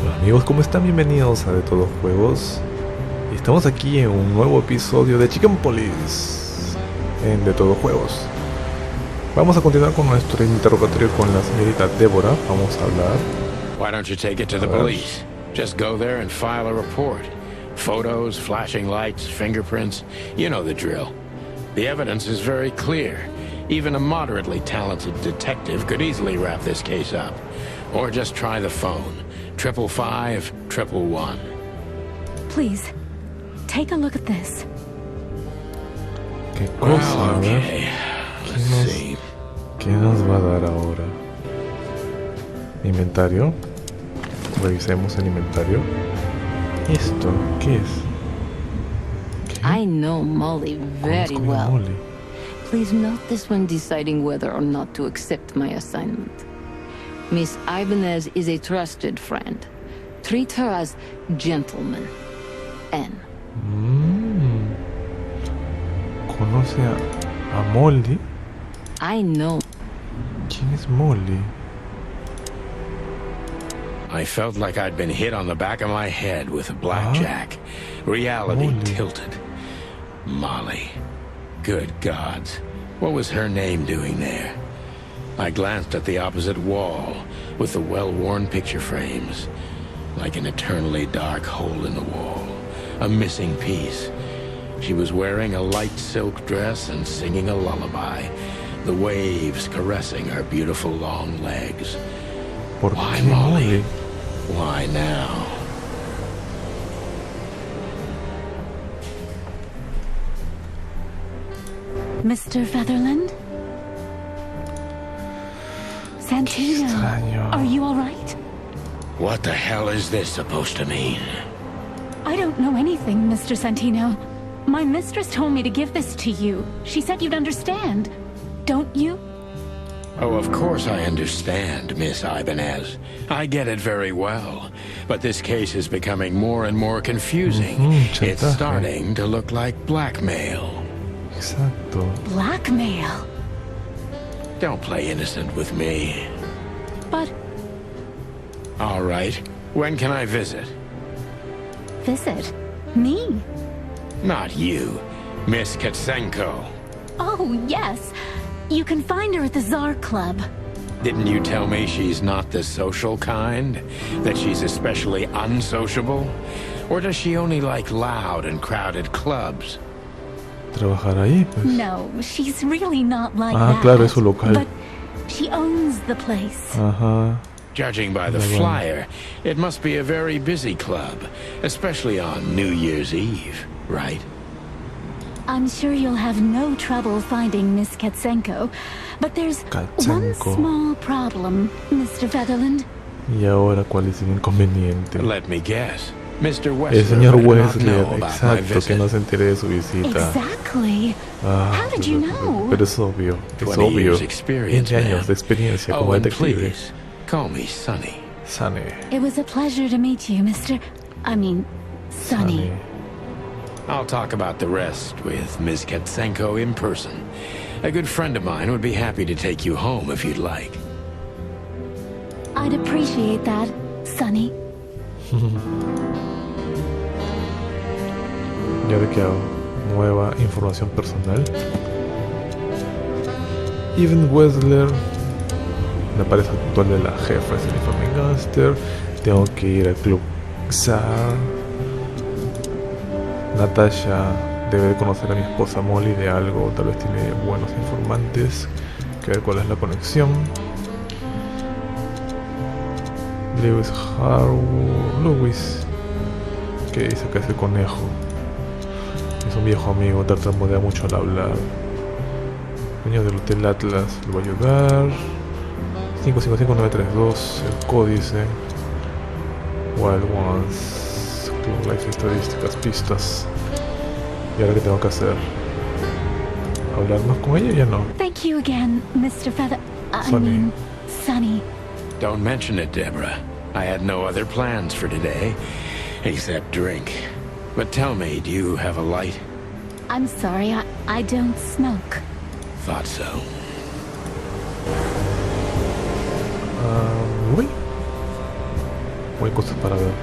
Hola amigos, ¿cómo están? Bienvenidos a De Todos Juegos. Y estamos aquí en un nuevo episodio de Chicken Police en De Todos Juegos. Vamos a continuar con nuestro interrogatorio con la señorita Débora. Vamos a hablar. Why don't you take it to the police? Just go there and file a report. Photos, flashing lights, fingerprints, you know the drill. The evidence is very clear. Even a moderately talented detective could easily wrap this case up. Or just try the phone. 555-111. Please, take a look at this. ¿Qué cosa? Well, A ver, okay. Let's see. ¿qué nos va a dar ahora? Inventario. Revisemos el inventario. ¿Esto qué es? ¿Qué? I know Molly very Conozco a well. Molly. Please note this when deciding whether or not to accept my assignment. Miss Ibanez is a trusted friend. Treat her as gentleman. N. ¿Conoce a Molly? I know. ¿Quién es Molly? I felt like I'd been hit on the back of my head with a blackjack. Reality Molly. tilted. Molly. Good gods. What was her name doing there? I glanced at the opposite wall with the well-worn picture frames. Like an eternally dark hole in the wall. A missing piece. She was wearing a light silk dress and singing a lullaby. The waves caressing her beautiful long legs. ¿Por Why qué Molly? Molly? Why now? Mr. Featherland? Santino, Extraño. are you all right? What the hell is this supposed to mean? I don't know anything, Mr. Santino. My mistress told me to give this to you. She said you'd understand. Don't you? Oh, of course I understand, Miss Ibanez. I get it very well. But this case is becoming more and more confusing. It's chantaje. starting to look like blackmail. Exacto. Blackmail. Don't play innocent with me. But All right. When can I visit? visit me? Not you. Miss Katsenko. Oh, yes. You can find her at the Tsar Club. Didn't you tell me she's not the social kind? That she's especially unsociable? Or does she only like loud and crowded clubs? ¿Trabajar ahí? Pues. No, she's really not like Ah, that. claro, es su local. But she owns the place. Ajá. Judging by the Bueno. flyer, it must be a very busy club, especially on New Year's Eve, right? I'm sure you'll have no trouble finding Miss Katsenko, but there's one Katsenko. small problem, Mr. Featherland. ¿Y ahora cuál es el inconveniente? Let me guess. Mr. El Wesley señor did not Wesley, know about my exacto, que visit. no se entere de su visita. Exactly. Ah, How did you know? Pero es obvio, es 20 obvio. years experience, 20 años ma'am. de experiencia como Oh, and detective. please, call me Sonny. Sane. It was a pleasure to meet you, Sonny. I'll talk about the rest with Ms. Katsenko in person. A good friend of mine would be happy to take you home if you'd like. I'd appreciate that, Sonny. ¿Y ahora qué hago? Nueva información personal. Even Wessler, la pareja actual de la jefa es el infame gangster. Tengo que ir al club Xar. Natasha debe de conocer a mi esposa Molly de algo, tal vez tiene buenos informantes. Que ver cuál es la conexión. Lewis Harwood. Lewis, que dice que es el conejo. Es un viejo amigo, tartamudea mucho al hablar. Dueño del Hotel Atlas, lo va a ayudar. 555932, el códice. Wild Ones, Club Life, estadísticas, pistas. ¿Y ahora qué tengo que hacer? ¿Hablar más con ella? Ya no. Thank you again, Mr. Sonny. Sonny. Don't mention it, Deborah. I had no other plans for today, except drink. But tell me, do you have a light? I'm sorry, I don't smoke. Thought so. Uy. O hay cosas para ver.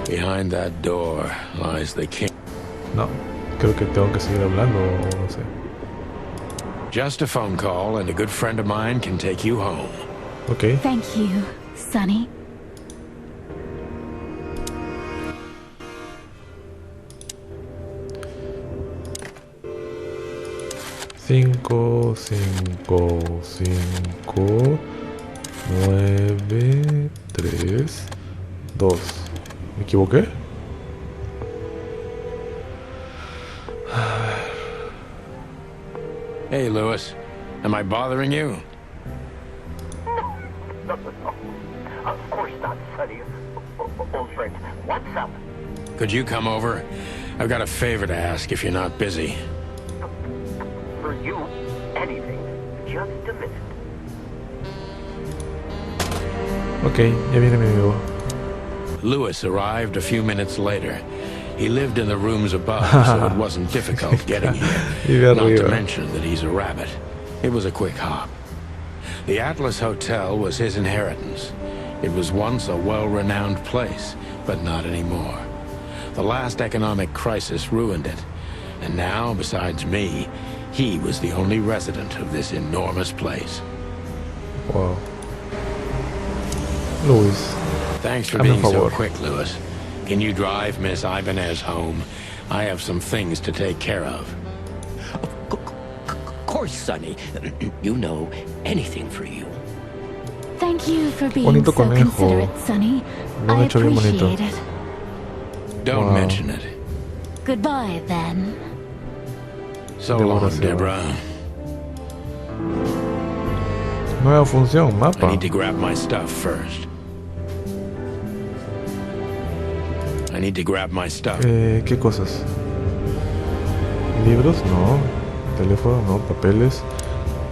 Behind that door lies the king. No, creo que tengo que seguir hablando, o no sé. Just a phone call and a good friend of mine can take you home. Ok. Thank you, Sonny. Cinco, 9, 3, 2. ¿Me equivoqué? Hey, Lewis. Am I bothering you? No. Of course not, Sonny. Old friend, what's up? Could you come over? I've got a favor to ask if you're not busy. For you, anything. Just a minute. Ok, ya viene mi amigo. Lewis arrived a few minutes later. He lived in the rooms above, so it wasn't difficult getting here. Not to mention that he's a rabbit. It was a quick hop. The Atlas Hotel was his inheritance. It was once a well-renowned place, but not anymore. The last economic crisis ruined it. And now, besides me, he was the only resident of this enormous place. Wow. Luis. Thanks for being so quick, Lewis. Can you drive Miss Ibanez home? I have some things to take care of. Of course, Sonny. You know, anything for you. Thank you for being Bonito so conejo. considerate, Sonny. Lo han I hecho bien bonito. appreciate it. Don't mention it. Goodbye, then. So long, Deborah. Nueva función, I mapa. need to grab my stuff first. I need to grab my stuff. ¿Qué cosas? ¿Libros? No. Teléfono, no. Papeles.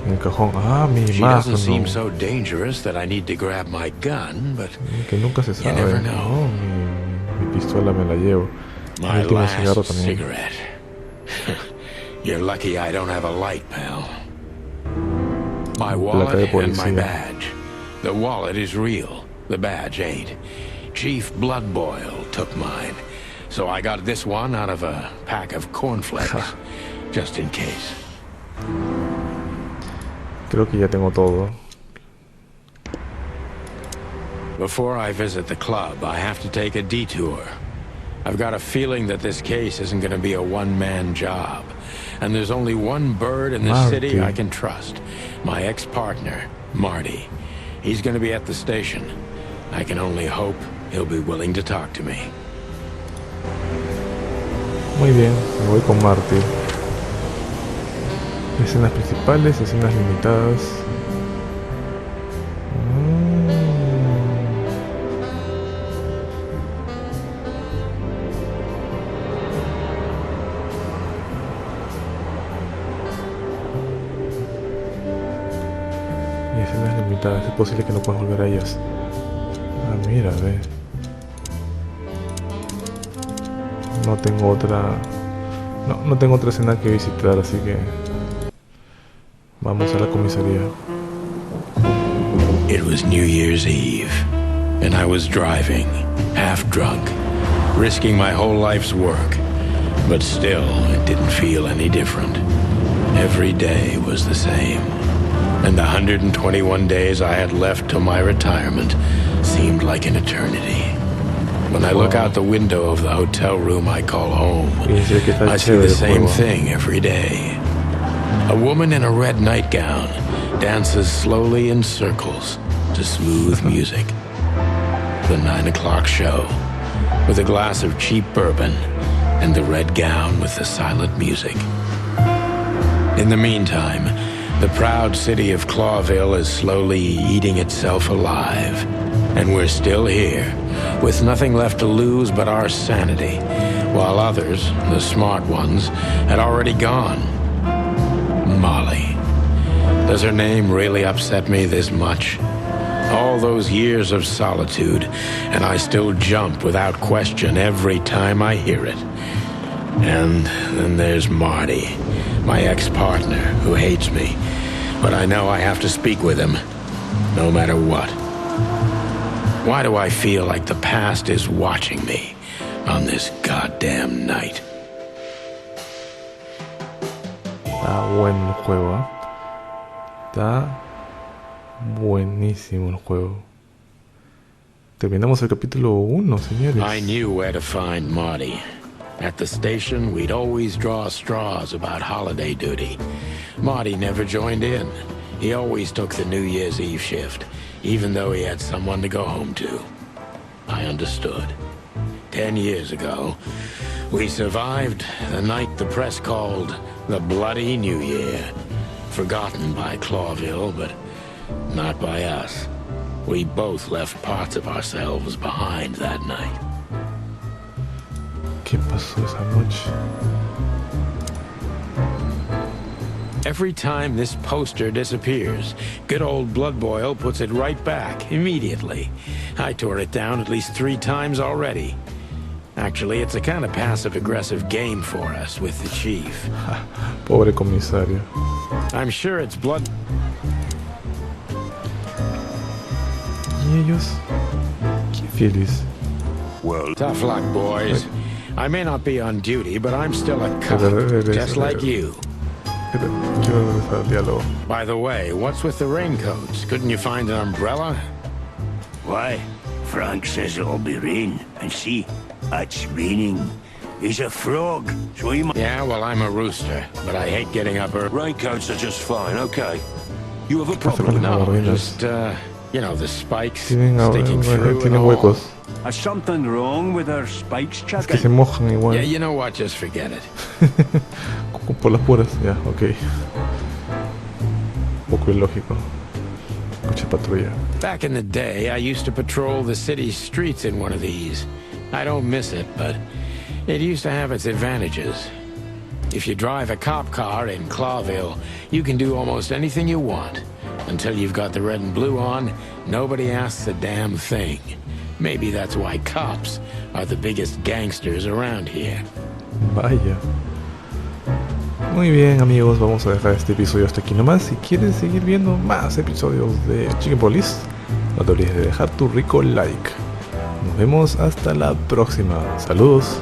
En el cajón. Ah, mi She imagen. doesn't seem so dangerous that I need to grab my gun, but Que nunca se you sabe. never know. No, mi pistola me la llevo. My El último cigarro last también. cigarette. You're lucky I don't have a light, pal. My wallet Placa de and my policía. badge. The wallet is real. The badge ain't. Chief Bloodboil took mine. So I got this one out of a pack of cornflakes. Just in case. Creo que ya tengo todo. Before I visit the club, I have to take a detour. I've got a feeling that this case isn't going to be a one-man job. And there's only one bird in the city I can trust. My ex-partner, Marty. He's going to be at the station. I can only hope he'll be willing to talk to me. Muy bien, me voy con Marty. Escenas principales, escenas limitadas. Y escenas limitadas, es posible que no puedas volver a ellas. Ah, mira, ve. No tengo otra... No tengo otra escena que visitar, así que... Vamos a la comisaría. It was New Year's Eve, and I was driving, half drunk, risking my whole life's work. But still, it didn't feel any different. Every day was the same. And the 121 days I had left till my retirement seemed like an eternity. When I look out the window of the hotel room I call home, I see the same thing every day. A woman in a red nightgown dances slowly in circles to smooth music. The 9 o'clock show, with a glass of cheap bourbon and the red gown with the silent music. In the meantime, the proud city of Clawville is slowly eating itself alive. And we're still here, with nothing left to lose but our sanity, while others, the smart ones, had already gone. Molly. Does her name really upset me this much? All those years of solitude, and I still jump without question every time I hear it. And then there's Marty, my ex-partner, who hates me. But I know I have to speak with him, no matter what. Why do I feel like the past is watching me on this goddamn night? Está bueno el juego, ¿eh? Está buenísimo el juego. Terminamos el capítulo 1, señores. I knew where to find Marty. At the station, we'd always draw straws about holiday duty. Marty never joined in. He always took the New Year's Eve shift, even though he had someone to go home to. I understood. 10 years ago, we survived the night the press called the Bloody New Year. Forgotten by Clawville, but not by us. We both left parts of ourselves behind that night. ¿Qué pasó esa noche? Every time this poster disappears, good old Blood Boil puts it right back immediately. I tore it down at least 3 times already. Actually, it's a kind of passive-aggressive game for us with the chief. Pobre comisario. I'm sure it's blood... ¿Y ellos? Qué feliz. Well, tough luck, boys. I may not be on duty, but I'm still a cop, just like you. Quiero regresar al diálogo. By the way, what's with the raincoats? Couldn't you find an umbrella? Why? Frank says it'll be rain, and see, it's raining. He's a frog, so he might... Yeah, well, I'm a rooster, but I hate getting up early. Raincoats are just fine, okay. You have a ¿Qué pasa con problem? las No, gordinas? just, you know, the spikes Tienen, sticking through and tienen all. huecos. Is something wrong with our spikes, Es que se chicken? mojan igual. Yeah, you know what? Just forget it. Por las puras, ya, ok. Un poco ilógico. Coche patrulla. Back in the day, I used to patrol the city's streets in one of these. I don't miss it, but it used to have its advantages. If you drive a cop car in Clawville, you can do almost anything you want. Until you've got the red and blue on, nobody asks a damn thing. Maybe that's why cops are the biggest gangsters around here. Vaya. Muy bien, amigos, vamos a dejar este episodio hasta aquí nomás. Si quieres seguir viendo más episodios de Chicken Police, no te olvides de dejar tu rico like. Nos vemos hasta la próxima. Saludos.